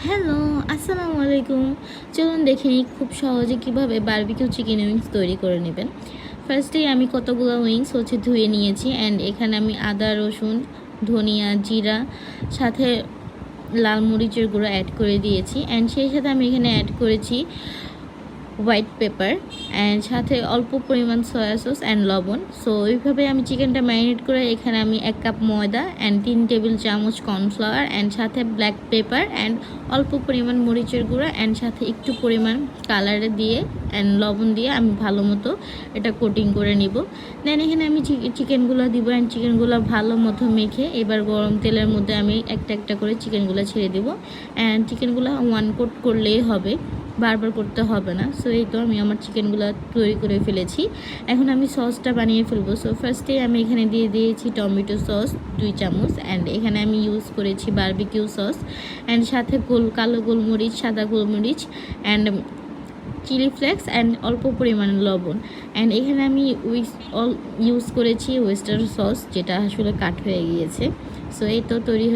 Hello, আসসালামু আলাইকুম। চলুন দেখে নিই খুব সহজে কীভাবে বারবিকিউ চিকেন উইংস তৈরি করে নেবেন। ফার্স্টেই আমি কতগুলো উইংস ধুয়ে নিয়েছি অ্যান্ড এখানে আমি আদা, রসুন, ধনিয়া, জিরা সাথে লাল মরিচের গুঁড়ো অ্যাড করে দিয়েছি অ্যান্ড সেই সাথে আমি এখানে অ্যাড করেছি হোয়াইট পেপার অ্যান্ড সাথে অল্প পরিমাণ সয়া সস অ্যান্ড লবণ। সো ওইভাবে আমি চিকেনটা ম্যারিনেট করে এখানে আমি 1 কাপ ময়দা অ্যান্ড 3 টেবিল চামচ কর্নফ্লাওয়ার অ্যান্ড সাথে ব্ল্যাক পেপার অ্যান্ড অল্প পরিমাণ মরিচের গুঁড়া অ্যান্ড সাথে একটু পরিমাণ কালারে দিয়ে অ্যান্ড লবণ দিয়ে আমি ভালো মতো এটা কোটিং করে নিব। দেন এখানে আমি চিকেনগুলো দিব অ্যান্ড চিকেনগুলো ভালো মতো মেখে এবার গরম তেলের মধ্যে আমি একটা একটা করে চিকেনগুলো ছেড়ে দিব অ্যান্ড চিকেনগুলো 1 কোট করলেই হবে, বারবার করতে হবে না। সো এই তো আমি আমার চিকেনগুলো তৈরি করে ফেলেছি। এখন আমি সসটা বানিয়ে ফেলবো। সো ফার্স্টে আমি এখানে দিয়ে দিয়েছি টমেটো সস 2 চামচ অ্যান্ড এখানে আমি ইউজ করেছি বারবিকিউ সস অ্যান্ড সাথে কালো গোলমরিচ, সাদা গোলমরিচ অ্যান্ড চিলি ফ্লেক্স অ্যান্ড অল্প পরিমাণ লবণ অ্যান্ড এখানে আমি ইউজ করেছি ওয়েস্টার সস, যেটা আসলে কাট হয়ে গিয়েছে। সো এই তো তৈরি